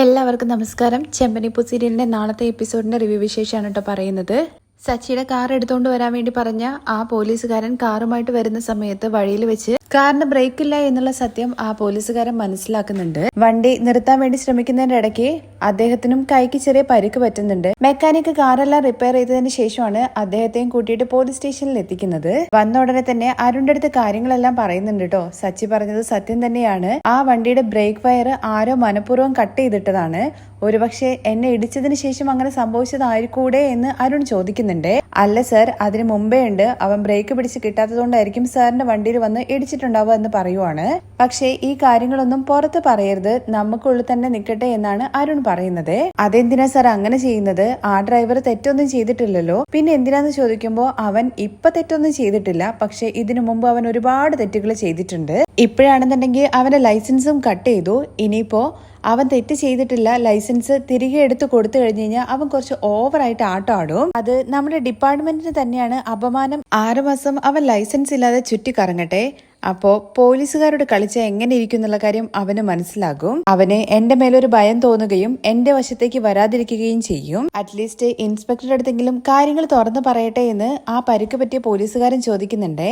എല്ലാവർക്കും നമസ്കാരം. ചെമ്പനിപ്പൂ സീരിയലിന്റെ നാളത്തെ എപ്പിസോഡിന്റെ റിവ്യൂ വിശേഷമാണ് കേട്ടോ പറയുന്നത്. സച്ചിയുടെ കാർ എടുത്തുകൊണ്ട് വരാൻ വേണ്ടി പറഞ്ഞ ആ പോലീസുകാരൻ കാറുമായിട്ട് വരുന്ന സമയത്ത് വഴിയിൽ വെച്ച് കാറിന് ബ്രേക്ക് ഇല്ല എന്നുള്ള സത്യം ആ പോലീസുകാരൻ മനസ്സിലാക്കുന്നുണ്ട്. വണ്ടി നിർത്താൻ വേണ്ടി ശ്രമിക്കുന്നതിന്റെ ഇടയ്ക്ക് അദ്ദേഹത്തിനും കൈക്ക് ചെറിയ പരിക്ക് പറ്റുന്നുണ്ട്. മെക്കാനിക് കാറെല്ലാം റിപ്പയർ ചെയ്തതിന് ശേഷമാണ് അദ്ദേഹത്തെയും കൂട്ടിയിട്ട് പോലീസ് സ്റ്റേഷനിൽ എത്തിക്കുന്നത്. വന്ന ഉടനെ തന്നെ അരുണിന്റെ അടുത്ത് കാര്യങ്ങളെല്ലാം പറയുന്നുണ്ട് കേട്ടോ. സച്ചി പറഞ്ഞത് സത്യം തന്നെയാണ്. ആ വണ്ടിയുടെ ബ്രേക്ക് വയർ ആരോ മനഃപൂർവ്വം കട്ട് ചെയ്തിട്ടതാണ്. ഒരുപക്ഷെ എന്നെ ഇടിച്ചതിന് ശേഷം അങ്ങനെ സംഭവിച്ചതായിരിക്കൂടെ എന്ന് അരുൺ ചോദിക്കുന്നുണ്ട്. അല്ല സർ, അതിന് മുമ്പേ ഉണ്ട്. അവൻ ബ്രേക്ക് പിടിച്ച് കിട്ടാത്തതുകൊണ്ടായിരിക്കും സാറിന്റെ വണ്ടിയിൽ വന്ന് ഇടിച്ചിട്ടുണ്ടാവുക എന്ന് പറയുവാണ്. പക്ഷേ ഈ കാര്യങ്ങളൊന്നും പുറത്ത് പറയരുത്, നമുക്കുള്ളിൽ തന്നെ നിൽക്കട്ടെ എന്നാണ് അരുൺ പറയുന്നത്. അതെന്തിനാ സാർ അങ്ങനെ ചെയ്യുന്നത്? ആ ഡ്രൈവർ തെറ്റൊന്നും ചെയ്തിട്ടില്ലല്ലോ. പിന്നെ എന്തിനാന്ന് ചോദിക്കുമ്പോ അവൻ ഇപ്പൊ തെറ്റൊന്നും ചെയ്തിട്ടില്ല, പക്ഷെ ഇതിനു മുമ്പ് അവൻ ഒരുപാട് തെറ്റുകൾ ചെയ്തിട്ടുണ്ട്. ഇപ്പോഴാണെന്നുണ്ടെങ്കിൽ അവന്റെ ലൈസൻസും കട്ട് ചെയ്തു. ഇനിയിപ്പോ അവൻ തെറ്റ് ചെയ്തിട്ടില്ല, ലൈസൻസ് തിരികെ എടുത്ത് കൊടുത്തു കഴിഞ്ഞു കഴിഞ്ഞാൽ അവൻ കുറച്ച് ഓവറായിട്ട് ആട്ടം ആടും. അത് നമ്മുടെ ഡിപ്പാർട്ട്മെന്റിന് തന്നെയാണ് അപമാനം. 6 മാസം അവൻ ലൈസൻസ് ഇല്ലാതെ ചുറ്റിക്കറങ്ങട്ടെ. അപ്പോ പോലീസുകാരോട് കളിച്ച എങ്ങനെ ഇരിക്കും എന്നുള്ള കാര്യം അവന് മനസ്സിലാകും. അവന് എന്റെ മേലൊരു ഭയം തോന്നുകയും എന്റെ വശത്തേക്ക് വരാതിരിക്കുകയും ചെയ്യും. അറ്റ്ലീസ്റ്റ് ഇൻസ്പെക്ടറുടെ അടുത്തെങ്കിലും കാര്യങ്ങൾ തുറന്നു പറയട്ടെ എന്ന് ആ പരിക്ക് പറ്റിയ പോലീസുകാരൻ ചോദിക്കുന്നുണ്ട്.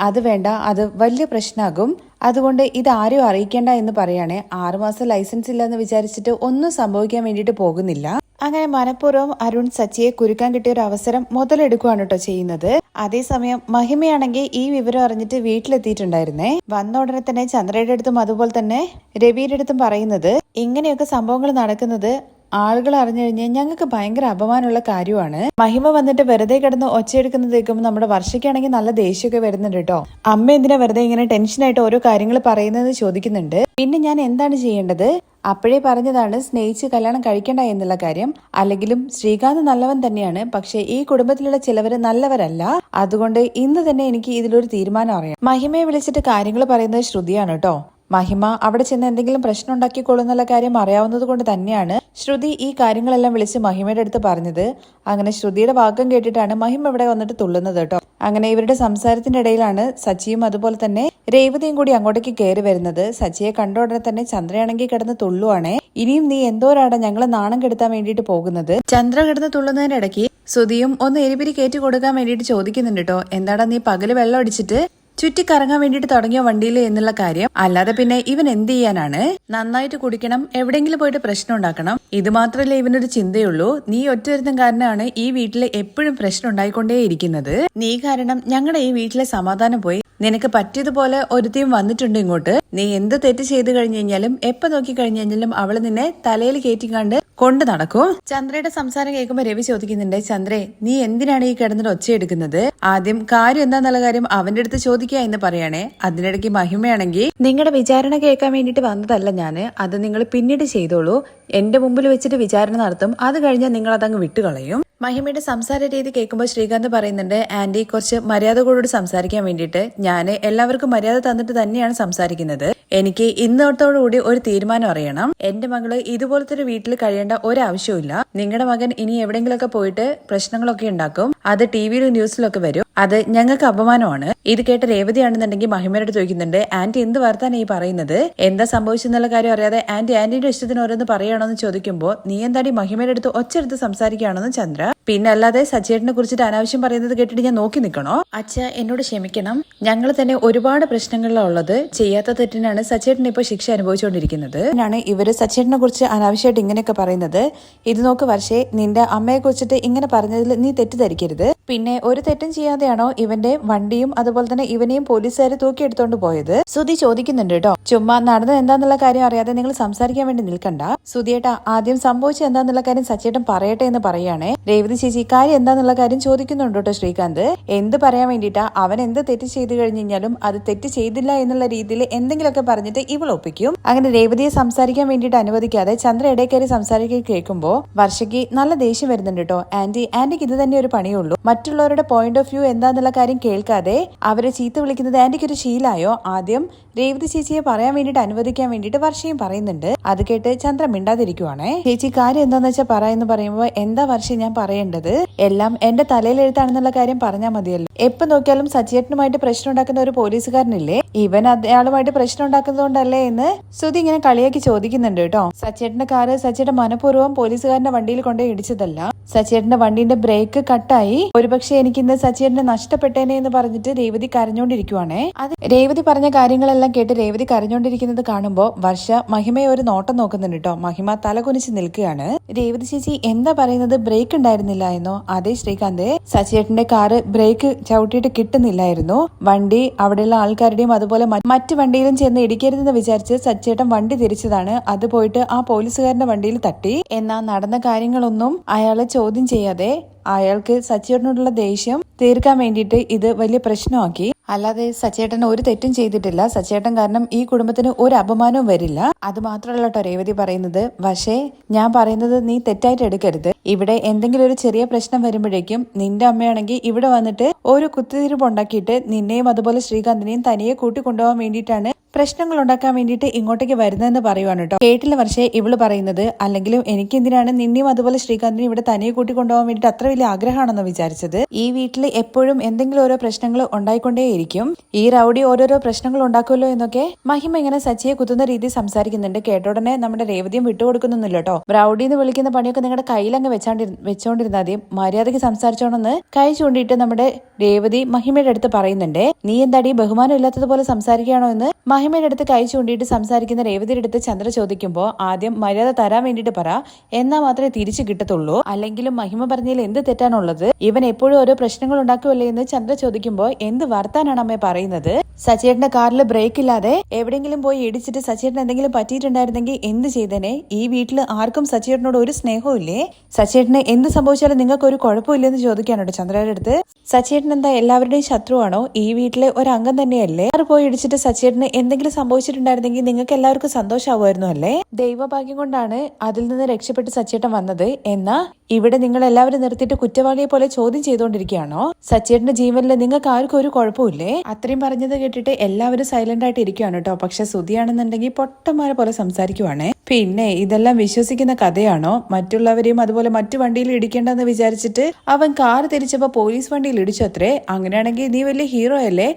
അത് വേണ്ട, അത് വലിയ പ്രശ്നമാകും, അതുകൊണ്ട് ഇത് ആരും അറിയിക്കേണ്ട എന്ന് പറയാണ്. 6 മാസം ലൈസൻസ് ഇല്ലെന്ന് വിചാരിച്ചിട്ട് ഒന്നും സംഭവിക്കാൻ വേണ്ടിയിട്ട് പോകുന്നില്ല. അങ്ങനെ മനഃപൂർവ്വം അരുൺ സച്ചിയെ കുരുക്കാൻ കിട്ടിയ ഒരു അവസരം മുതലെടുക്കുകയാണ് കേട്ടോ ചെയ്യുന്നത്. അതേസമയം മഹിമയാണെങ്കിൽ ഈ വിവരം അറിഞ്ഞിട്ട് വീട്ടിലെത്തിയിട്ടുണ്ടായിരുന്നേ. വന്ന ഉടനെ തന്നെ ചന്ദ്രയുടെ അടുത്തും അതുപോലെ തന്നെ രവിയുടെ അടുത്തും പറയുന്നത് ഇങ്ങനെയൊക്കെ സംഭവങ്ങൾ നടക്കുന്നത് ആളുകൾ അറിഞ്ഞു കഴിഞ്ഞാൽ ഞങ്ങൾക്ക് ഭയങ്കര അപമാനമുള്ള കാര്യമാണ്. മഹിമ വന്നിട്ട് വെറുതെ കിടന്ന് ഒച്ചയെടുക്കുന്നത് കേൾക്കുമ്പോൾ നമ്മുടെ വർഷയ്ക്കാണെങ്കിൽ നല്ല ദേഷ്യമൊക്കെ വരുന്നുണ്ട് കേട്ടോ. അമ്മ എന്തിനാ വെറുതെ ഇങ്ങനെ ടെൻഷനായിട്ട് ഓരോ കാര്യങ്ങൾ പറയുന്നത് ചോദിക്കുന്നുണ്ട്. പിന്നെ ഞാൻ എന്താണ് ചെയ്യേണ്ടത്? അപ്പോഴേ പറഞ്ഞതാണ് സ്നേഹിച്ച് കല്യാണം കഴിക്കണ്ട എന്നുള്ള കാര്യം. അല്ലെങ്കിലും ശ്രീകാന്ത് നല്ലവൻ തന്നെയാണ്, പക്ഷെ ഈ കുടുംബത്തിലുള്ള ചിലവര് നല്ലവരല്ല. അതുകൊണ്ട് ഇന്ന് തന്നെ എനിക്ക് ഇതിലൊരു തീരുമാനം അറിയാം. മഹിമയെ വിളിച്ചിട്ട് കാര്യങ്ങൾ പറയുന്നത് ശ്രുതിയാണ് കേട്ടോ. മഹിമ അവിടെ ചെന്ന് എന്തെങ്കിലും പ്രശ്നം ഉണ്ടാക്കിക്കൊള്ളുന്നുള്ള കാര്യം അറിയാവുന്നത് കൊണ്ട് തന്നെയാണ് ശ്രുതി ഈ കാര്യങ്ങളെല്ലാം വിളിച്ച് മഹിമയുടെ അടുത്ത് പറഞ്ഞത്. അങ്ങനെ ശ്രുതിയുടെ വാക്കം കേട്ടിട്ടാണ് മഹിമ ഇവിടെ വന്നിട്ട് തുള്ളുന്നത് കേട്ടോ. അങ്ങനെ ഇവരുടെ സംസാരത്തിന്റെ ഇടയിലാണ് സച്ചിയും അതുപോലെ തന്നെ രേവതിയും കൂടി അങ്ങോട്ടേക്ക് കയറി വരുന്നത്. സച്ചിയെ കണ്ട ഉടനെ തന്നെ ചന്ദ്രയാണെങ്കിൽ കിടന്ന് തുള്ളുവാണേ. ഇനിയും നീ എന്തോരാടാ ഞങ്ങളെ നാണം കെടുത്താൻ വേണ്ടിയിട്ട് പോകുന്നത്? ചന്ദ്ര കിടന്ന് തുള്ളുന്നതിന്റെ ഇടയ്ക്ക് സുധിയും ഒന്ന് എരിപിരി കയറ്റി കൊടുക്കാൻ വേണ്ടിയിട്ട് ചോദിക്കുന്നുണ്ട് കേട്ടോ. എന്താടാ നീ പകല് വെള്ളം അടിച്ചിട്ട് ചുറ്റിക്കറങ്ങാൻ വേണ്ടിട്ട് തുടങ്ങിയ വണ്ടിയിൽ എന്നുള്ള കാര്യം. അല്ലാതെ പിന്നെ ഇവൻ എന്ത് ചെയ്യാനാണ്? നന്നായിട്ട് കുടിക്കണം, എവിടെയെങ്കിലും പോയിട്ട് പ്രശ്നം ഉണ്ടാക്കണം, ഇത് മാത്രമല്ലേ ഇവനൊരു ചിന്തയുള്ളൂ. നീ ഒറ്റൊരുത്തം കാരനാണ് ഈ വീട്ടിലെ എപ്പോഴും പ്രശ്നം ഉണ്ടായിക്കൊണ്ടേയിരിക്കുന്നത്. നീ കാരണം ഞങ്ങളുടെ ഈ വീട്ടിലെ സമാധാനം പോയി. നിനക്ക് പറ്റിയതുപോലെ ഒരുത്തിയും വന്നിട്ടുണ്ട് ഇങ്ങോട്ട്. നീ എന്ത് തെറ്റ് ചെയ്തു കഴിഞ്ഞു കഴിഞ്ഞാലും എപ്പോ നോക്കി കഴിഞ്ഞു കഴിഞ്ഞാലും അവള് നിന്നെ തലയിൽ കയറ്റിക്കാണ്ട് കൊണ്ട് നടക്കും. ചന്ദ്രയുടെ സംസാരം കേൾക്കുമ്പോ രവി ചോദിക്കുന്നുണ്ട്, ചന്ദ്രേ നീ എന്തിനാണ് ഈ കിടന്നിട്ട് ഒച്ചയെടുക്കുന്നത്? ആദ്യം കാര്യം എന്താന്നുള്ള കാര്യം അവന്റെ അടുത്ത് ചോദിക്കുക എന്ന് പറയാണേ. അതിനിടയ്ക്ക് മഹിമയാണെങ്കിൽ നിങ്ങളുടെ വിചാരണ കേൾക്കാൻ വേണ്ടിട്ട് വന്നതല്ല ഞാന്, അത് നിങ്ങൾ പിന്നീട് ചെയ്തോളൂ. എന്റെ മുമ്പിൽ വെച്ചിട്ട് വിചാരണ നടത്തും, അത് കഴിഞ്ഞാൽ നിങ്ങൾ അതങ്ങ് വിട്ടുകളയും. മഹിമയുടെ സംസാര രീതി കേൾക്കുമ്പോൾ ശ്രീകാന്ത് പറയുന്നുണ്ട്, ആന്റി കുറച്ച് മര്യാദകളോട് സംസാരിക്കാൻ വേണ്ടിയിട്ട്. ഞാൻ എല്ലാവർക്കും മര്യാദ തന്നിട്ട് തന്നെയാണ് സംസാരിക്കുന്നത്. എനിക്ക് ഇന്നത്തോടുകൂടി ഒരു തീരുമാനം അറിയണം. എന്റെ മകള് ഇതുപോലത്തെ ഒരു വീട്ടിൽ കഴിയേണ്ട ഒരാവശ്യമില്ല. നിങ്ങളുടെ മകൻ ഇനി എവിടെയെങ്കിലുമൊക്കെ പോയിട്ട് പ്രശ്നങ്ങളൊക്കെ ഉണ്ടാക്കും, അത് ടിവിയിലും ന്യൂസിലൊക്കെ വരും, അത് ഞങ്ങൾക്ക് അപമാനമാണ്. ഇത് കേട്ട രേവതിയാണെന്നുണ്ടെങ്കിൽ മഹിമയോട് ചോദിക്കുന്നുണ്ട്, ആന്റി എന്ത് വാർത്താൻ ഈ പറയുന്നത്? എന്താ സംഭവിച്ചെന്നുള്ള കാര്യം അറിയാതെ ആന്റിയുടെ ഇഷ്ടത്തിന് ഓരോന്ന് പറയുകയാണോന്ന് ചോദിക്കുമ്പോൾ നീ എന്താടി മഹിമയുടെ അടുത്ത് ഒച്ചെടുത്ത് സംസാരിക്കുകയാണെന്ന് ചന്ദ്ര. പിന്നെ അല്ലാതെ സച്ചേട്ടനെ കുറിച്ചിട്ട് അനാവശ്യം പറയുന്നത് കേട്ടിട്ട് ഞാൻ നോക്കി നിൽക്കണോ? അച്ഛ എന്നോട് ക്ഷമിക്കണം, ഞങ്ങൾ തന്നെ ഒരുപാട് പ്രശ്നങ്ങളിലാണ് ഉള്ളത്. ചെയ്യാത്ത തെറ്റിനാണ് സച്ചേട്ടൻ ഇപ്പൊ ശിക്ഷ അനുഭവിച്ചുകൊണ്ടിരിക്കുന്നത്. ഇവര് സച്ചേട്ടനെ കുറിച്ച് അനാവശ്യമായിട്ട് ഇങ്ങനെയൊക്കെ പറയുന്നത്. ഇത് നോക്ക് വർഷേ, നിന്റെ അമ്മയെ കുറിച്ചിട്ട് ഇങ്ങനെ പറഞ്ഞതിൽ നീ തെറ്റിദ്ധരിക്കരുത്. പിന്നെ ഒരു തെറ്റും ചെയ്യാതെയാണോ ഇവന്റെ വണ്ടിയും അതുപോലെ തന്നെ ഇവനെയും പോലീസുകാർ തൂക്കിയെടുത്തോണ്ട് പോയത്? സുധി ചോദിക്കുന്നുണ്ട് കേട്ടോ. ചുമ്മാ നടന്നത് എന്താന്നുള്ള കാര്യം അറിയാതെ നിങ്ങൾ സംസാരിക്കാൻ വേണ്ടി നിൽക്കണ്ട. സുധിയേട്ടാ, ആദ്യം സംഭവിച്ചത് എന്താന്നുള്ള കാര്യം സച്ചേട്ടൻ പറയട്ടെ എന്ന് പറയുകയാണേ. രേവതി ചേച്ചി കാര്യം എന്താന്നുള്ള കാര്യം ചോദിക്കുന്നുണ്ട് കേട്ടോ ശ്രീകാന്ത്. എന്ത് പറയാൻ വേണ്ടിയിട്ടാ? അവൻ എന്ത് തെറ്റ് ചെയ്തു കഴിഞ്ഞു കഴിഞ്ഞാലും അത് തെറ്റ് ചെയ്തില്ല എന്നുള്ള രീതിയിൽ എന്തെങ്കിലുമൊക്കെ പറഞ്ഞിട്ട് ഇവൾ ഒപ്പിക്കും. അങ്ങനെ രേവതിയെ സംസാരിക്കാൻ വേണ്ടിയിട്ട് അനുവദിക്കാതെ ചന്ദ്ര ഇടയിൽ കയറി സംസാരിക്കാൻ കേൾക്കുമ്പോ വർഷയ്ക്ക് നല്ല ദേഷ്യം വരുന്നുണ്ട് കേട്ടോ. ആന്റിക്ക് ഇത് തന്നെ ഒരു പണിയുള്ളൂ, മറ്റുള്ളവരുടെ പോയിന്റ് ഓഫ് വ്യൂ എന്താന്നുള്ള കാര്യം കേൾക്കാതെ അവരെ ചീത്ത വിളിക്കുന്നത് ആന്റിക്ക് ഒരു ശീലായോ? ആദ്യം രേവതി ചേച്ചിയെ പറയാൻ വേണ്ടിട്ട് അനുവദിക്കാൻ വേണ്ടിട്ട് വർഷയും പറയുന്നുണ്ട്. അത് കേട്ട് ചന്ദ്ര മിണ്ടാതിരിക്കുവാണേ. ചേച്ചി കാര്യം എന്താന്ന് വെച്ചാൽ പറയാന്ന് പറയുമ്പോ എന്താ വർഷം ഞാൻ പറയേണ്ടത്? എല്ലാം എന്റെ തലയിലെഴുത്താണെന്നുള്ള കാര്യം പറഞ്ഞാൽ മതിയല്ലോ. എപ്പോ നോക്കിയാലും സച്ചിയേട്ടനുമായിട്ട് പ്രശ്നം ഉണ്ടാക്കുന്ന ഒരു പോലീസുകാരനില്ലേ, ഇവൻ അയാളുമായിട്ട് പ്രശ്നം ഉണ്ടാക്കുന്നതുകൊണ്ടല്ലേ എന്ന് ശ്രുതി ഇങ്ങനെ കളിയാക്കി ചോദിക്കുന്നുണ്ട് കേട്ടോ. സച്ചിയേട്ടന്റെ കാറ് സച്ചിയുടെ മനഃപൂർവ്വം പോലീസുകാരന്റെ വണ്ടിയിൽ കൊണ്ടുപോയി ഇടിച്ചതല്ല. സച്ചിയേട്ടന്റെ വണ്ടിന്റെ ബ്രേക്ക് കട്ടായി. ഒരുപക്ഷെ എനിക്ക് ഇന്ന് സച്ചിയേട്ടനെ നഷ്ടപ്പെട്ടേനെ എന്ന് പറഞ്ഞിട്ട് രേവതി കരഞ്ഞോണ്ടിരിക്കുവാണേ. അത് രേവതി പറഞ്ഞ കാര്യങ്ങളെല്ലാം കേട്ട് രേവതി കരഞ്ഞോണ്ടിരിക്കുന്നത് കാണുമ്പോ വർഷ മഹിമയെ ഒരു നോട്ടം നോക്കുന്നുണ്ട് കേട്ടോ. മഹിമ തലകുനിച്ച് നിൽക്കുകയാണ്. രേവതി ചേച്ചി എന്താ പറയുന്നത്? ബ്രേക്ക് ഉണ്ടായിരുന്നില്ല എന്നോ? അതെ ശ്രീകാന്ത്, സച്ചിയേട്ടന്റെ കാറ് ബ്രേക്ക് ചവിട്ടിയിട്ട് കിട്ടുന്നില്ലായിരുന്നു. വണ്ടി അവിടെയുള്ള ആൾക്കാരുടെയും അതുപോലെ മറ്റു വണ്ടിയിലും ചെന്ന് ഇടിക്കരുതെന്ന് വിചാരിച്ച് സച്ചിയേട്ടൻ വണ്ടി തിരിച്ചതാണ്. അത് പോയിട്ട് ആ പോലീസുകാരന്റെ വണ്ടിയിൽ തട്ടി. എന്നാ നടന്ന കാര്യങ്ങളൊന്നും അയാളെ ചോദ്യം ചെയ്യാതെ അയാൾക്ക് സച്ചിയേട്ടനോടുള്ള ദേഷ്യം തീർക്കാൻ വേണ്ടിയിട്ട് ഇത് വലിയ പ്രശ്നമാക്കി. അല്ലാതെ സച്ചേട്ടൻ ഒരു തെറ്റും ചെയ്തിട്ടില്ല. സച്ചേട്ടൻ കാരണം ഈ കുടുംബത്തിന് ഒരു അപമാനവും വരില്ല. അത് മാത്രമല്ല കേട്ടോ രേവതി പറയുന്നത്. പക്ഷേ ഞാൻ പറയുന്നത് നീ തെറ്റായിട്ട് എടുക്കരുത്. ഇവിടെ എന്തെങ്കിലും ഒരു ചെറിയ പ്രശ്നം വരുമ്പോഴേക്കും നിന്റെ അമ്മയാണെങ്കിൽ ഇവിടെ വന്നിട്ട് ഒരു കുത്തിതിരിപ്പ് ഉണ്ടാക്കിയിട്ട് നിന്നെയും അതുപോലെ ശ്രീകാന്തിനെയും തനിയെ കൂട്ടിക്കൊണ്ടുപോകാൻ വേണ്ടിയിട്ടാണ് പ്രശ്നങ്ങൾ ഉണ്ടാക്കാൻ വേണ്ടിയിട്ട് ഇങ്ങോട്ടേക്ക് വരുന്നതെന്ന് പറയുവാണ് കേട്ടോ. കേട്ടില്ല പക്ഷേ ഇവള് പറയുന്നത്. അല്ലെങ്കിലും എനിക്ക് എന്തിനാണ് നിന്നെയും അതുപോലെ ശ്രീകാന്തിനെയും ഇവിടെ തനിയെ കൂട്ടിക്കൊണ്ടുപോകാൻ വേണ്ടിയിട്ട് അത്ര വലിയ ആഗ്രഹമാണെന്ന് വിചാരിച്ചത്? ഈ വീട്ടിൽ എപ്പോഴും എന്തെങ്കിലും ഓരോ പ്രശ്നങ്ങൾ ഉണ്ടായിക്കൊണ്ടേയിരിക്കും. ഈ റൗഡി ഓരോരോ പ്രശ്നങ്ങൾ ഉണ്ടാക്കുമല്ലോ എന്നൊക്കെ മഹിമ ഇങ്ങനെ സച്ചിയെ കുത്തുന്ന രീതി സംസാരിക്കുന്നുണ്ട്. കേട്ടോടനെ നമ്മുടെ രേവതിയും വിട്ടുകൊടുക്കുന്നൊന്നുമില്ല കേട്ടോ. റൗഡി എന്ന് വിളിക്കുന്ന പണിയൊക്കെ നിങ്ങളുടെ കയ്യിലങ്ങ് വെച്ചോണ്ടിരുന്നാൽ മതി, മര്യാദയ്ക്ക് സംസാരിച്ചോണെന്ന് കൈ ചൂണ്ടിയിട്ട് നമ്മുടെ രേവതി മഹിമയുടെ അടുത്ത് പറയുന്നുണ്ട്. നീ എന്താടി ബഹുമാനം ഇല്ലാത്തതുപോലെ സംസാരിക്കുകയാണോ എന്ന് മഹിമയുടെ അടുത്ത് കൈ ചൂണ്ടിയിട്ട് സംസാരിക്കുന്ന രേവതിയുടെ അടുത്ത് ചന്ദ്ര ചോദിക്കുമ്പോൾ ആദ്യം മര്യാദ തരാൻ വേണ്ടിയിട്ട് പറ, എന്നാ മാത്രമേ തിരിച്ചു കിട്ടത്തുള്ളൂ. അല്ലെങ്കിലും മഹിമ പറഞ്ഞതിൽ എന്ത് തെറ്റാണുള്ളത്? ഇവൻ എപ്പോഴും ഓരോ പ്രശ്നങ്ങൾ ഉണ്ടാക്കുമല്ലേ എന്ന് ചന്ദ്ര ചോദിക്കുമ്പോൾ എന്ത് വർത്താനാണ് അമ്മ പറയുന്നത്? സച്ചേട്ടന്റെ കാറിൽ ബ്രേക്ക് ഇല്ലാതെ എവിടെയെങ്കിലും പോയി ഇടിച്ചിട്ട് സച്ചേട്ടൻ എന്തെങ്കിലും പറ്റിയിട്ടുണ്ടായിരുന്നെങ്കിൽ എന്ത് ചെയ്തേനെ? ഈ വീട്ടിൽ ആർക്കും സച്ചേട്ടനോട് ഒരു സ്നേഹവും ഇല്ലേ? സച്ചേട്ടന് എന്ത് സംഭവിച്ചാലും നിങ്ങൾക്ക് ഒരു കുഴപ്പമില്ലെന്ന് ചോദിക്കാനോട്ടോ ചന്ദ്രയുടെ അടുത്ത്. സച്ചേട്ടൻ എന്താ എല്ലാവരുടെയും ശത്രുവാണോ? ഈ വീട്ടിലെ ഒരു അംഗം തന്നെയല്ലേ? കാർ പോയി ഇടിച്ചിട്ട് സച്ചേട്ടന് എന്തെങ്കിലും സംഭവിച്ചിട്ടുണ്ടായിരുന്നെങ്കിൽ നിങ്ങൾക്ക് എല്ലാവർക്കും സന്തോഷമാവുമായിരുന്നു അല്ലേ? ദൈവഭാഗ്യം കൊണ്ടാണ് അതിൽ നിന്ന് രക്ഷപ്പെട്ട് സച്ചേട്ടൻ വന്നത്. എന്നാ ഇവിടെ നിങ്ങൾ എല്ലാവരും നിർത്തിയിട്ട് കുറ്റവാളിയെ പോലെ ചോദ്യം ചെയ്തുകൊണ്ടിരിക്കുകയാണോ? സച്ചേട്ടന്റെ ജീവനിൽ നിങ്ങൾക്ക് ആർക്കും ഒരു കുഴപ്പമില്ലേ? അത്രയും പറഞ്ഞത് കേട്ടിട്ട് എല്ലാവരും സൈലന്റ് ആയിട്ട് ഇരിക്കുകയാണ് കേട്ടോ. പക്ഷെ സുധിയാണെന്നുണ്ടെങ്കിൽ പൊട്ടന്മാരെ പോലെ സംസാരിക്കുവാണേ. പിന്നെ ഇതെല്ലാം വിശ്വസിക്കുന്ന കഥയാണോ? മറ്റുള്ളവരെയും അതുപോലെ മറ്റു വണ്ടിയിൽ ഇടിക്കേണ്ടെന്ന് വിചാരിച്ചിട്ട് അവൻ കാർ തിരിച്ചപ്പോ പോലീസ് വണ്ടിയിൽ ഇടിച്ചു അത്രേ. അങ്ങനെയാണെങ്കിൽ നീ വലിയ ഹീറോ അല്ലേ?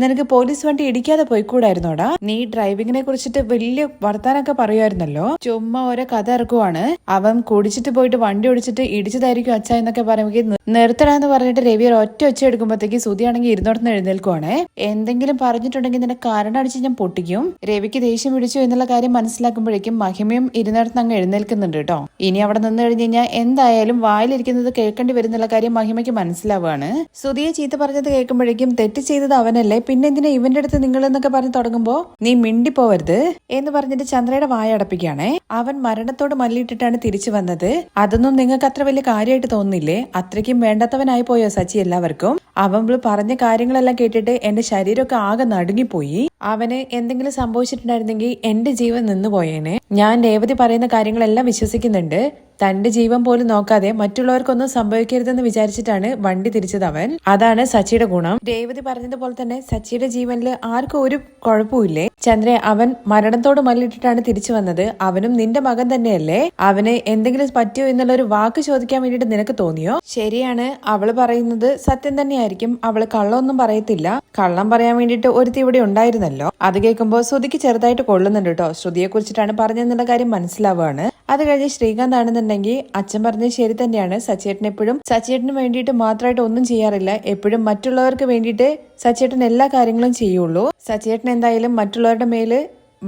നിനക്ക് പോലീസ് വണ്ടി ഇടിക്കാതെ പോയിക്കൂടായിരുന്നോടാ? നീ ഡ്രൈവിങ്ങിനെ കുറിച്ചിട്ട് വലിയ വർത്താനൊക്കെ പറയുമായിരുന്നല്ലോ. ചുമ്മാ ഓരോ കഥ ഇറക്കുവാണ്. അവൻ കുടിച്ചിട്ട് പോയിട്ട് വണ്ടി ഓടിച്ചിട്ട് ഇടിച്ചതായിരിക്കും അച്ഛ എന്നൊക്കെ പറയുമ്പോൾ നിർത്തണമെന്ന് പറഞ്ഞിട്ട് രവി ഒറ്റ ഒച്ച എടുക്കുമ്പോഴത്തേക്ക് സുധിയാണെങ്കിൽ ഇരുന്നോടന്ന് എഴുന്നേൽക്കുവാണേ. എന്തെങ്കിലും പറഞ്ഞിട്ടുണ്ടെങ്കിൽ നിന്നെ കാരണം അടിച്ച് ഞാൻ പൊട്ടിക്കും. രവിക്ക് ദേഷ്യം പിടിച്ചു എന്നുള്ള കാര്യം മനസ്സിലാക്കുമ്പോഴേക്കും മഹിമയും ഇരുന്നിടത്ത് അങ്ങ് എഴുന്നേൽക്കുന്നുണ്ട് കേട്ടോ. ഇനി അവിടെ നിന്ന് കഴിഞ്ഞ് കഴിഞ്ഞാൽ എന്തായാലും വായിലിരിക്കുന്നത് കേൾക്കേണ്ടി വരുന്നുള്ള കാര്യം മഹിമയ്ക്ക് മനസ്സിലാവുകയാണ്. സുധിയെ ചീത്ത പറഞ്ഞത് കേൾക്കുമ്പോഴേക്കും തെറ്റ് ചെയ്തത് അവനല്ലേ, പിന്നെ എന്തിനാ ഇവന്റെ അടുത്ത് നിങ്ങൾ എന്നൊക്കെ പറഞ്ഞ് തുടങ്ങുമ്പോ നീ മിണ്ടിപ്പോവരുത് എന്ന് പറഞ്ഞിട്ട് ചന്ദ്രയുടെ വായ അടപ്പിക്കുകയാണേ. അവൻ മരണത്തോട് മല്ലിയിട്ടിട്ടാണ് തിരിച്ചു വന്നത്. അതൊന്നും നിങ്ങൾക്ക് അത്ര വലിയ കാര്യമായിട്ട് തോന്നില്ലേ? അത്രയ്ക്കും വേണ്ടാത്തവനായി പോയോ സച്ചി എല്ലാവർക്കും? അവൻ പറഞ്ഞ കാര്യങ്ങളെല്ലാം കേട്ടിട്ട് എന്റെ ശരീരമൊക്കെ ആകെ നടുങ്ങിപ്പോയി. അവന് എന്തെങ്കിലും സംഭവിച്ചിട്ടുണ്ടായിരുന്നെങ്കിൽ എന്റെ ജീവൻ നിന്നുപോയേനെ. ഞാൻ രേവതി പറയുന്ന കാര്യങ്ങളെല്ലാം വിശ്വസിക്കുന്നുണ്ട്. തന്റെ ജീവൻ പോലും നോക്കാതെ മറ്റുള്ളവർക്കൊന്നും സംഭവിക്കരുതെന്ന് വിചാരിച്ചിട്ടാണ് വണ്ടി തിരിച്ചത് അവൻ. അതാണ് സച്ചിയുടെ ഗുണം. രേവതി പറഞ്ഞതുപോലെ തന്നെ സച്ചിയുടെ ജീവനിൽ ആർക്കും ഒരു കുഴപ്പമില്ലേ? ചന്ദ്ര, അവൻ മരണത്തോട് മല്ലിട്ടിട്ടാണ് തിരിച്ചു വന്നത്. അവനും നിന്റെ മകൻ തന്നെയല്ലേ? അവന് എന്തെങ്കിലും പറ്റിയോ എന്നുള്ള ഒരു വാക്ക് ചോദിക്കാൻ വേണ്ടിട്ട് നിനക്ക് തോന്നിയോ? ശരിയാണ്, അവള് പറയുന്നത് സത്യം തന്നെയായിരിക്കും. അവള് കള്ളമൊന്നും പറയത്തില്ല. കള്ളം പറയാൻ വേണ്ടിട്ട് ഒരുത്തി ഇവിടെ ഉണ്ടായിരുന്നല്ലോ. അത് കേൾക്കുമ്പോൾ ശ്രുതിക്ക് ചെറുതായിട്ട് കൊള്ളുന്നുണ്ട് കേട്ടോ. ശ്രുതിയെ കുറിച്ചിട്ടാണ് പറഞ്ഞെന്നുള്ള കാര്യം മനസ്സിലാവുകയാണ്. അത് കഴിഞ്ഞ് ശ്രീകാന്ത് ആണെന്നുണ്ടെങ്കിൽ അച്ഛൻ പറഞ്ഞത് ശരി തന്നെയാണ്. സച്ചേട്ടൻ എപ്പോഴും സച്ചേട്ടന് വേണ്ടിയിട്ട് മാത്രമായിട്ട് ഒന്നും ചെയ്യാറില്ല. എപ്പോഴും മറ്റുള്ളവർക്ക് വേണ്ടിയിട്ട് സച്ചേട്ടൻ എല്ലാ കാര്യങ്ങളും ചെയ്യുള്ളൂ. സച്ചേട്ടൻ എന്തായാലും മറ്റുള്ളവരുടെ മേല്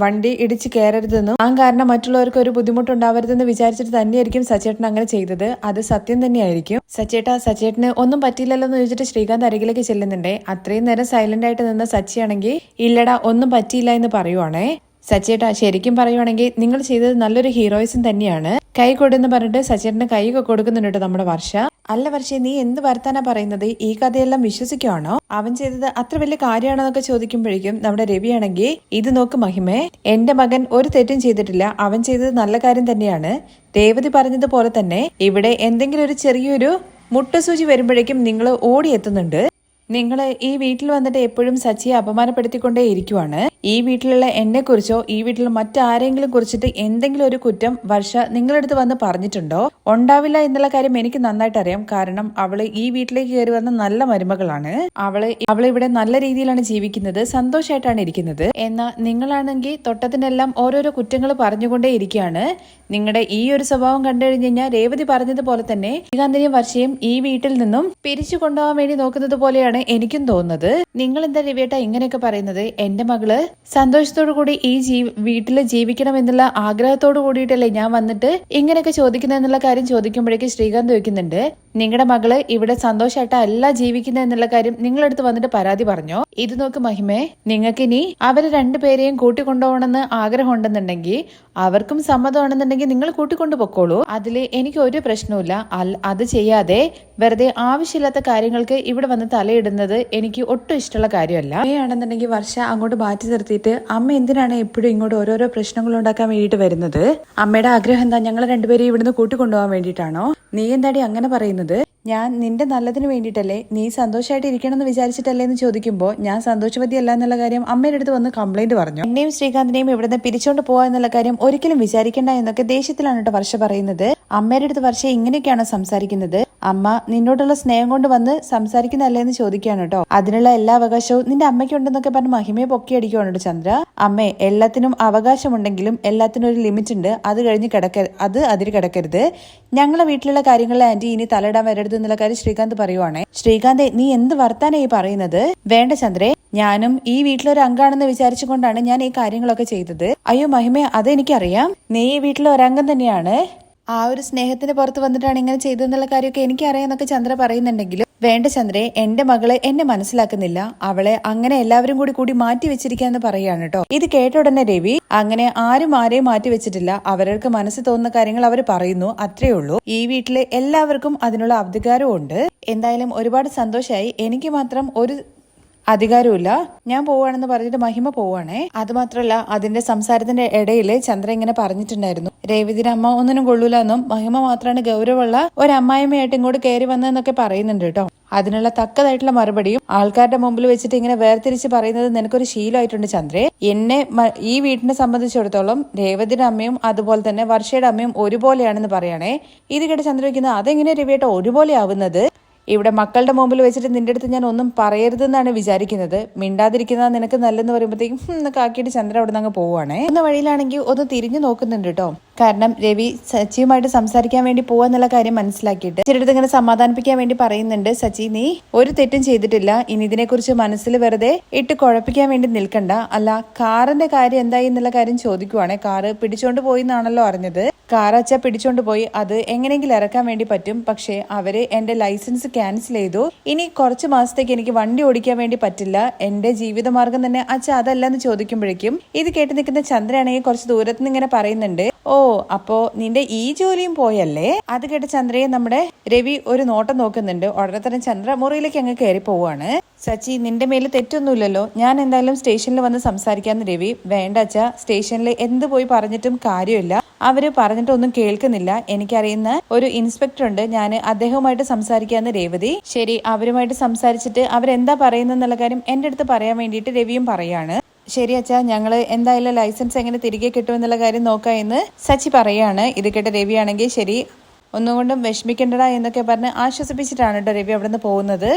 വണ്ടി ഇടിച്ച് കയറരുതെന്നും ആ കാരണം മറ്റുള്ളവർക്ക് ഒരു ബുദ്ധിമുട്ടുണ്ടാവരുതെന്ന് വിചാരിച്ചിട്ട് തന്നെയായിരിക്കും സച്ചേട്ടൻ അങ്ങനെ ചെയ്തത്. അത് സത്യം തന്നെയായിരിക്കും. സച്ചേട്ടന് ഒന്നും പറ്റിയില്ലല്ലോ എന്ന് ചോദിച്ചിട്ട് ശ്രീകാന്ത് അരികിലേക്ക് ചെല്ലുന്നുണ്ടേ. അത്രയും നേരം സൈലന്റ് ആയിട്ട് നിന്ന സച്ചിയാണെങ്കിൽ ഇല്ലടാ ഒന്നും പറ്റിയില്ല എന്ന് പറയുവാണേ. സച്ചേട്ടാ, ശരിക്കും പറയുവാണെങ്കിൽ നിങ്ങൾ ചെയ്തത് നല്ലൊരു ഹീറോയിസം തന്നെയാണ്. കൈ കൊടുന്ന് പറഞ്ഞിട്ട് സച്ചേട്ടന് കൈയൊക്കെ കൊടുക്കുന്നുണ്ട് നമ്മുടെ വർഷ. അല്ല വർഷ, നീ എന്ത് വർത്താനാ പറയുന്നത്? ഈ കഥയെല്ലാം വിശ്വസിക്കുവാണോ? അവൻ ചെയ്തത് അത്ര വലിയ കാര്യമാണെന്നൊക്കെ ചോദിക്കുമ്പോഴേക്കും നമ്മുടെ രവിയാണെങ്കിൽ ഇത് നോക്ക് മഹിമേ, എന്റെ മകൻ ഒരു തെറ്റും ചെയ്തിട്ടില്ല. അവൻ ചെയ്തത് നല്ല കാര്യം തന്നെയാണ്. രേവതി പറഞ്ഞതുപോലെ തന്നെ ഇവിടെ എന്തെങ്കിലും ഒരു ചെറിയൊരു മുട്ടസൂചി വരുമ്പോഴേക്കും നിങ്ങൾ ഓടിയെത്തുന്നുണ്ട്. നിങ്ങൾ ഈ വീട്ടിൽ വന്നിട്ട് എപ്പോഴും സച്ചിയെ അപമാനപ്പെടുത്തിക്കൊണ്ടേ ഇരിക്കുവാണ്. ഈ വീട്ടിലുള്ള എന്നെ കുറിച്ചോ ഈ വീട്ടിലുള്ള മറ്റാരെങ്കിലും കുറിച്ചിട്ട് എന്തെങ്കിലും ഒരു കുറ്റം വർഷ നിങ്ങളടുത്ത് വന്ന് പറഞ്ഞിട്ടുണ്ടോ? ഉണ്ടാവില്ല എന്നുള്ള കാര്യം എനിക്ക് നന്നായിട്ട് അറിയാം. കാരണം അവള് ഈ വീട്ടിലേക്ക് കയറി വന്ന നല്ല മരുമകളാണ്. അവള് ഇവിടെ നല്ല രീതിയിലാണ് ജീവിക്കുന്നത്, സന്തോഷമായിട്ടാണ് ഇരിക്കുന്നത്. എന്നാൽ നിങ്ങളാണെങ്കിൽ തൊട്ടത്തിനെല്ലാം ഓരോരോ കുറ്റങ്ങൾ പറഞ്ഞുകൊണ്ടേ ഇരിക്കുകയാണ്. നിങ്ങളുടെ ഈ ഒരു സ്വഭാവം കണ്ടു കഴിഞ്ഞു കഴിഞ്ഞാൽ രേവതി പറഞ്ഞതുപോലെ തന്നെ ശ്രീകാന്തിനെയും വർഷയും ഈ വീട്ടിൽ നിന്നും പിരിച്ചു കൊണ്ടുപോകാൻ വേണ്ടി നോക്കുന്നത് പോലെയാണ് എനിക്കും തോന്നുന്നത്. നിങ്ങൾ എന്താ രവിയേട്ട ഇങ്ങനെയൊക്കെ പറയുന്നത്? എന്റെ മകള് സന്തോഷത്തോടു കൂടി ഈ വീട്ടില് ജീവിക്കണം എന്നുള്ള ആഗ്രഹത്തോടു കൂടിയിട്ടല്ലേ ഞാൻ വന്നിട്ട് ഇങ്ങനെയൊക്കെ ചോദിക്കുന്നത് എന്നുള്ള കാര്യം ചോദിക്കുമ്പോഴേക്കും ശ്രീകാന്ത് ചോദിക്കുന്നുണ്ട്, നിങ്ങളുടെ മകള് ഇവിടെ സന്തോഷമായിട്ടല്ല ജീവിക്കുന്നത് എന്നുള്ള കാര്യം നിങ്ങളടുത്ത് വന്നിട്ട് പരാതി പറഞ്ഞോ? ഇത് നോക്ക് മഹിമേ, നിങ്ങൾക്ക് ഇനി അവര് രണ്ടുപേരെയും കൂട്ടിക്കൊണ്ടുപോകണമെന്ന് ആഗ്രഹം ഉണ്ടെന്നുണ്ടെങ്കിൽ, അവർക്കും സമ്മതമാണെന്നുണ്ടെങ്കിൽ നിങ്ങൾ കൂട്ടിക്കൊണ്ടു പൊക്കോളൂ. അതില് എനിക്ക് ഒരു പ്രശ്നവുമില്ല. അത് ചെയ്യാതെ വെറുതെ ആവശ്യമില്ലാത്ത കാര്യങ്ങൾക്ക് ഇവിടെ വന്ന് തലയിടുന്നത് എനിക്ക് ഒട്ടും ഇഷ്ടമുള്ള കാര്യമല്ല. ആണെന്നുണ്ടെങ്കിൽ വർഷ അങ്ങോട്ട് മാറ്റി നിർത്തിയിട്ട് അമ്മ എന്തിനാണ് എപ്പോഴും ഇങ്ങോട്ട് ഓരോരോ പ്രശ്നങ്ങൾ ഉണ്ടാക്കാൻ വേണ്ടിയിട്ട് വരുന്നത്? അമ്മയുടെ ആഗ്രഹം എന്താ? ഞങ്ങൾ രണ്ടുപേരും ഇവിടുന്ന് കൂട്ടിക്കൊണ്ടുപോകാൻ വേണ്ടിയിട്ടാണോ? നീ എന്താടി അങ്ങനെ പറയുന്നത്? ഞാൻ നിന്റെ നല്ലതിന് വേണ്ടിയിട്ടല്ലേ, നീ സന്തോഷമായിട്ട് ഇരിക്കണം എന്ന് വിചാരിച്ചിട്ടല്ലേ എന്ന് ചോദിക്കുമ്പോൾ ഞാൻ സന്തോഷവതിയല്ല എന്നുള്ള കാര്യം അമ്മയുടെ അടുത്ത് വന്ന് കംപ്ലൈന്റ് പറഞ്ഞു. എന്നെയും ശ്രീകാന്തിനെയും ഇവിടുന്ന് പിരിച്ചോണ്ട് പോവാ എന്നുള്ള കാര്യം ഒരിക്കലും വിചാരിക്കേണ്ട എന്നൊക്കെ ദേഷ്യത്തിലാണ് കേട്ടോ വർഷ പറയുന്നത്. അമ്മയുടെ അടുത്ത് വർഷ ഇങ്ങനെയൊക്കെയാണോ സംസാരിക്കുന്നത്? അമ്മ നിന്നോടുള്ള സ്നേഹം കൊണ്ട് വന്ന് സംസാരിക്കുന്നതല്ലേ എന്ന് ചോദിക്കുകയാണ് കേട്ടോ. അതിനുള്ള എല്ലാ അവകാശവും നിന്റെ അമ്മയ്ക്കുണ്ടെന്നൊക്കെ പറഞ്ഞ് മഹിമയെ പൊക്കി അടിക്കുവാണ് കേട്ടോ ചന്ദ്ര. അമ്മേ, എല്ലാത്തിനും അവകാശമുണ്ടെങ്കിലും എല്ലാത്തിനും ഒരു ലിമിറ്റ് ഉണ്ട്. അത് കഴിഞ്ഞ് അതിര് കിടക്കരുത്. ഞങ്ങളെ വീട്ടിലുള്ള കാര്യങ്ങളിൽ ആന്റി ഇനി തലയിടാൻ വരരുത് എന്നുള്ള കാര്യം ശ്രീകാന്ത് പറയുവാണേ. ശ്രീകാന്തെ, നീ എന്ത് വർത്താനാ ഈ പറയുന്നത്? വേണ്ട ചന്ദ്രേ, ഞാനും ഈ വീട്ടിലൊരു അംഗമാണെന്ന് വിചാരിച്ചുകൊണ്ടാണ് ഞാൻ ഈ കാര്യങ്ങളൊക്കെ ചെയ്തത്. അയ്യോ മഹിമേ, അതെനിക്കറിയാം. നീ ഈ വീട്ടിലെ ഒരംഗം തന്നെയാണ്. ആ ഒരു സ്നേഹത്തിന് പുറത്ത് വന്നിട്ടാണ് ഇങ്ങനെ ചെയ്തെന്നുള്ള കാര്യമൊക്കെ എനിക്കറിയാന്നൊക്കെ ചന്ദ്ര പറയുന്നുണ്ടെങ്കിലും വേണ്ട ചന്ദ്രേ, എന്റെ മകളെ എന്നെ മനസ്സിലാക്കുന്നില്ല. അവളെ അങ്ങനെ എല്ലാവരും കൂടി മാറ്റി വെച്ചിരിക്കാന്ന് പറയാണ് കേട്ടോ. ഇത് കേട്ട ഉടനെ രവി, അങ്ങനെ ആരും ആരെയും മാറ്റി വെച്ചിട്ടില്ല. അവർക്ക് മനസ്സിൽ തോന്നുന്ന കാര്യങ്ങൾ അവർ പറയുന്നു, അത്രേ ഉള്ളൂ. ഈ വീട്ടിലെ എല്ലാവർക്കും അതിനുള്ള അധികാരവും ഉണ്ട്. എന്തായാലും ഒരുപാട് സന്തോഷമായി. എനിക്ക് മാത്രം ഒരു അധികാരമില്ല. ഞാൻ പോവാണെന്ന് പറഞ്ഞിട്ട് മഹിമ പോവാണേ. അത് മാത്രമല്ല, അതിന്റെ സംസാരത്തിന്റെ ഇടയിൽ ചന്ദ്ര ഇങ്ങനെ പറഞ്ഞിട്ടുണ്ടായിരുന്നു, രേവതിയുടെ അമ്മ ഒന്നിനും കൊള്ളൂല എന്നും മഹിമ മാത്രമാണ് ഗൗരവമുള്ള ഒരു അമ്മായിമ്മയായിട്ട് ഇങ്ങോട്ട് കയറി വന്നതെന്നൊക്കെ പറയുന്നുണ്ട് കേട്ടോ. അതിനുള്ള തക്കതായിട്ടുള്ള മറുപടിയും ആൾക്കാരുടെ മുമ്പിൽ വെച്ചിട്ട് ഇങ്ങനെ വേർതിരിച്ച് പറയുന്നത് നിനക്കൊരു ശീലമായിട്ടുണ്ട് ചന്ദ്രേ. എന്നെ ഈ വീട്ടിനെ സംബന്ധിച്ചിടത്തോളം രേവതിയുടെ അമ്മയും അതുപോലെ തന്നെ വർഷയുടെ അമ്മയും ഒരുപോലെയാണെന്ന് പറയണേ. ഇത് കേട്ട് ചന്ദ്ര വയ്ക്കുന്നത്, അതെങ്ങനെ രവിയേട്ട ഒരുപോലെ ആവുന്നത്? ഇവിടെ മക്കളുടെ മുമ്പിൽ വെച്ചിട്ട് നിന്റെ അടുത്ത് ഞാൻ ഒന്നും പറയരുതെന്നാണ് വിചാരിക്കുന്നത്. മിണ്ടാതിരിക്കുന്നത് നിനക്ക് നല്ലെന്ന് പറയുമ്പോഴത്തേക്കും എന്നൊക്കെ ആക്കിയിട്ട് ചന്ദ്ര അവിടെ നിന്ന് അങ്ങ് പോവുകയാണേ. എന്ന വഴിയിലാണെങ്കിൽ ഒന്ന് തിരിഞ്ഞു നോക്കുന്നുണ്ട് കേട്ടോ. കാരണം രവി സച്ചിയുമായിട്ട് സംസാരിക്കാൻ വേണ്ടി പോവാന്നുള്ള കാര്യം മനസ്സിലാക്കിയിട്ട് ചിലടത്ത് ഇങ്ങനെ സമാധാനിപ്പിക്കാൻ വേണ്ടി പറയുന്നുണ്ട്, സച്ചി നീ ഒരു തെറ്റും ചെയ്തിട്ടില്ല. ഇനി ഇതിനെക്കുറിച്ച് മനസ്സിൽ വെറുതെ ഇട്ട് കുഴപ്പിക്കാൻ വേണ്ടി നിൽക്കണ്ട. അല്ല, കാറിന്റെ കാര്യം എന്തായി എന്നുള്ള കാര്യം ചോദിക്കുവാണ്. കാറ് പിടിച്ചോണ്ട് പോയി എന്നാണല്ലോ അറിഞ്ഞത്. കാർ അച്ഛ പിടിച്ചോണ്ട് പോയി. അത് എങ്ങനെയെങ്കിലും ഇറക്കാൻ വേണ്ടി പറ്റും. പക്ഷെ അവര് എന്റെ ലൈസൻസ് ക്യാൻസൽ ചെയ്തു. ഇനി കുറച്ച് മാസത്തേക്ക് എനിക്ക് വണ്ടി ഓടിക്കാൻ വേണ്ടി പറ്റില്ല. എന്റെ ജീവിതമാർഗം തന്നെ അച്ഛ അതല്ല എന്ന് ചോദിക്കുമ്പോഴേക്കും ഇത് കേട്ട് നിൽക്കുന്ന ചന്ദ്രയാണെങ്കിൽ കുറച്ച് ദൂരത്തുനിന്ന് ഇങ്ങനെ പറയുന്നുണ്ട്, ഓ അപ്പോ നിന്റെ ഈ ജോലിയും പോയല്ലേ? അത് കേട്ട് ചന്ദ്രയെ നമ്മുടെ രവി ഒരു നോട്ടം നോക്കുന്നുണ്ട്. ഉടനെ തന്നെ ചന്ദ്ര മുറിയിലേക്ക് അങ്ങ് കയറി പോവാണ്. സച്ചി, നിന്റെ മേല് തെറ്റൊന്നുമില്ലല്ലോ. ഞാൻ എന്തായാലും സ്റ്റേഷനിൽ വന്ന് സംസാരിക്കാന്ന് രവി. വേണ്ട അച്ഛാ, സ്റ്റേഷനിൽ എന്ത് പോയി പറഞ്ഞിട്ടും കാര്യമില്ല. അവര് പറഞ്ഞിട്ടൊന്നും കേൾക്കുന്നില്ല. എനിക്കറിയുന്ന ഒരു ഇൻസ്പെക്ടർ ഉണ്ട്, ഞാൻ അദ്ദേഹവുമായിട്ട് സംസാരിക്കാന്ന് രേവതി. ശരി, അവരുമായിട്ട് സംസാരിച്ചിട്ട് അവരെന്താ പറയുന്നെന്നുള്ള കാര്യം എന്റെ അടുത്ത് പറയാൻ വേണ്ടിയിട്ട് രവിയും പറയാണ്. ശരി അച്ഛാ, ഞങ്ങള് എന്തായാലും ലൈസൻസ് എങ്ങനെ തിരികെ കിട്ടുമെന്നുള്ള കാര്യം നോക്കാം എന്ന് സച്ചി പറയാണ്. ഇത് കേട്ട രവിയാണെങ്കിൽ ശരി, ഒന്നുകൊണ്ടും വിഷമിക്കണ്ടടാ എന്നൊക്കെ പറഞ്ഞ് ആശ്വസിപ്പിച്ചിട്ടാണ് കേട്ടോ രവി അവിടെ നിന്ന് പോകുന്നത്.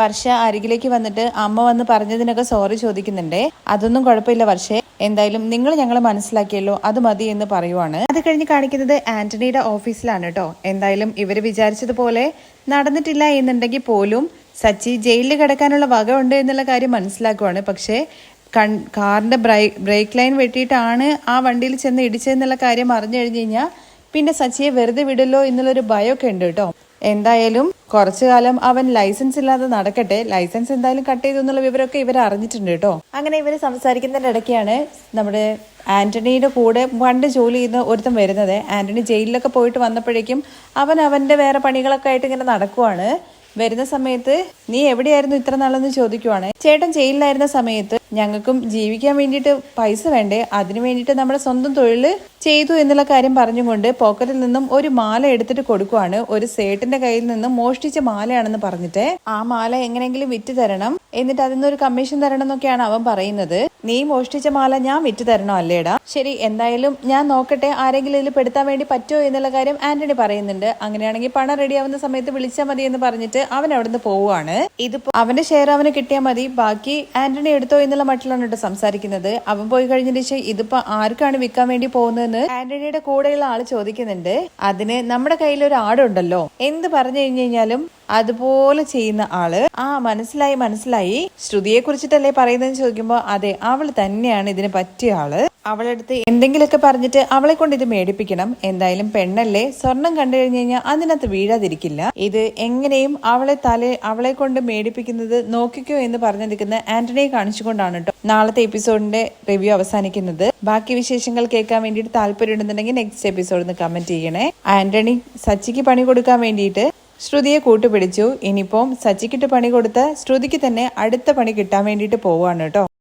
വർഷ അരികിലേക്ക് വന്നിട്ട് അമ്മ വന്ന് പറഞ്ഞതിനൊക്കെ സോറി ചോദിക്കുന്നുണ്ട്. അതൊന്നും കുഴപ്പമില്ല വർഷേ, എന്തായാലും നിങ്ങൾ ഞങ്ങളെ മനസ്സിലാക്കിയല്ലോ, അത് മതി എന്ന് പറയുവാണ്. അത് കഴിഞ്ഞ് കാണിക്കുന്നത് ആന്റണിയുടെ ഓഫീസിലാണ് കേട്ടോ. എന്തായാലും ഇവര് വിചാരിച്ചതുപോലെ നടന്നിട്ടില്ല എന്നുണ്ടെങ്കിൽ പോലും സച്ചി ജയിലിൽ കിടക്കാനുള്ള വക ഉണ്ട് എന്നുള്ള കാര്യം മനസ്സിലാക്കുവാണ്. പക്ഷേ കാറിന്റെ ബ്രേക്ക് ലൈൻ വെട്ടിയിട്ടാണ് ആ വണ്ടിയിൽ ചെന്ന് ഇടിച്ചതെന്നുള്ള കാര്യം അറിഞ്ഞു കഴിഞ്ഞു കഴിഞ്ഞാൽ പിന്നെ സച്ചിയെ വെറുതെ വിടല്ലോ എന്നുള്ളൊരു ഭയമൊക്കെ ഉണ്ട് കേട്ടോ. എന്തായാലും കുറച്ചു കാലം അവൻ ലൈസൻസ് ഇല്ലാതെ നടക്കട്ടെ. ലൈസൻസ് എന്തായാലും കട്ട് ചെയ്തു എന്നുള്ള വിവരമൊക്കെ ഇവർ അറിഞ്ഞിട്ടുണ്ട് കേട്ടോ. അങ്ങനെ ഇവര് സംസാരിക്കുന്നതിന്റെ ഇടയ്ക്കാണ് നമ്മുടെ ആന്റണിയുടെ കൂടെ പണ്ട് ജോലി ചെയ്യുന്ന ഒരുത്തം വരുന്നത്. ആന്റണി ജയിലിലൊക്കെ പോയിട്ട് വന്നപ്പോഴേക്കും അവന്റെ വേറെ പണികളൊക്കെ ആയിട്ട് ഇങ്ങനെ നടക്കുവാണ്. വരുന്ന സമയത്ത് നീ എവിടെയായിരുന്നു ഇത്ര നാളെന്ന് ചോദിക്കുവാണ്. ചേട്ടൻ ജയിലിലായിരുന്ന സമയത്ത് ഞങ്ങൾക്കും ജീവിക്കാൻ വേണ്ടിയിട്ട് പൈസ വേണ്ടേ, അതിനു വേണ്ടിയിട്ട് നമ്മുടെ സ്വന്തം തൊഴിൽ ചെയ്തു എന്നുള്ള കാര്യം പറഞ്ഞുകൊണ്ട് പോക്കറ്റിൽ നിന്നും ഒരു മാല എടുത്തിട്ട് കൊടുക്കുവാണ്. ഒരു സേട്ടിന്റെ കയ്യിൽ നിന്നും മോഷ്ടിച്ച മാലയാണെന്ന് പറഞ്ഞിട്ട് ആ മാല എങ്ങനെയെങ്കിലും വിറ്റ് തരണം, എന്നിട്ട് അതിൽ നിന്നൊരു കമ്മീഷൻ തരണം എന്നൊക്കെയാണ് അവൻ പറയുന്നത്. നീ മോഷ്ടിച്ച മാല ഞാൻ വിറ്റ് തരണോ അല്ലേടാ? ശരി, എന്തായാലും ഞാൻ നോക്കട്ടെ ആരെങ്കിലും ഇതിൽ പെടുത്താൻ വേണ്ടി പറ്റുമോ എന്നുള്ള കാര്യം ആന്റണി പറയുന്നുണ്ട്. അങ്ങനെയാണെങ്കിൽ പണം റെഡിയാവുന്ന സമയത്ത് വിളിച്ചാൽ മതി എന്ന് പറഞ്ഞിട്ട് അവൻ അവിടുന്ന് പോവുകയാണ്. ഇതിപ്പോ അവന്റെ ഷെയർ അവന് കിട്ടിയാൽ മതി, ബാക്കി ആന്റണി എടുത്തോ എന്നുള്ള മട്ടിലാണ് കേട്ടോ സംസാരിക്കുന്നത്. അവൻ പോയി കഴിഞ്ഞതിന് ശേഷം ഇതിപ്പോ ആർക്കാണ് വിൽക്കാൻ വേണ്ടി പോകുന്നതെന്ന് ആന്റണിയുടെ കൂടെയുള്ള ആള് ചോദിക്കുന്നുണ്ട്. അതിന് നമ്മുടെ കയ്യിൽ ഒരു ആടുണ്ടല്ലോ, എന്ത് പറഞ്ഞു കഴിഞ്ഞാലും അതുപോലെ ചെയ്യുന്ന ആള്. മനസ്സിലായി ശ്രുതിയെ കുറിച്ചിട്ടല്ലേ പറയുന്നതെന്ന് ചോദിക്കുമ്പോ അതെ, അവൾ തന്നെയാണ് ഇതിന് പറ്റിയ ആള്. അവളെടുത്ത് എന്തെങ്കിലുമൊക്കെ പറഞ്ഞിട്ട് അവളെ കൊണ്ട് ഇത് മേടിപ്പിക്കണം. എന്തായാലും പെണ്ണല്ലേ, സ്വർണം കണ്ടു കഴിഞ്ഞു കഴിഞ്ഞാൽ അതിനകത്ത് വീഴാതിരിക്കില്ല. ഇത് എങ്ങനെയും അവളെ കൊണ്ട് മേടിപ്പിക്കുന്നത് നോക്കിക്കോ എന്ന് പറഞ്ഞു നിൽക്കുന്ന ആന്റണിയെ കാണിച്ചുകൊണ്ടാണ് കേട്ടോ നാളത്തെ എപ്പിസോഡിന്റെ റിവ്യൂ അവസാനിക്കുന്നത്. ബാക്കി വിശേഷങ്ങൾ കേൾക്കാൻ വേണ്ടിയിട്ട് താല്പര്യം ഉണ്ടെന്നുണ്ടെങ്കിൽ നെക്സ്റ്റ് എപ്പിസോഡിൽ കമന്റ് ചെയ്യണേ. ആന്റണി സച്ചിക്ക് പണി കൊടുക്കാൻ വേണ്ടിയിട്ട് ശ്രുതിയെ കൂട്ടുപിടിച്ചു. ഇനിയിപ്പം സച്ചിക്കിട്ട് പണി കൊടുത്ത ശ്രുതിക്ക് തന്നെ അടുത്ത പണി കിട്ടാൻ വേണ്ടിയിട്ട് പോവാണ് കേട്ടോ.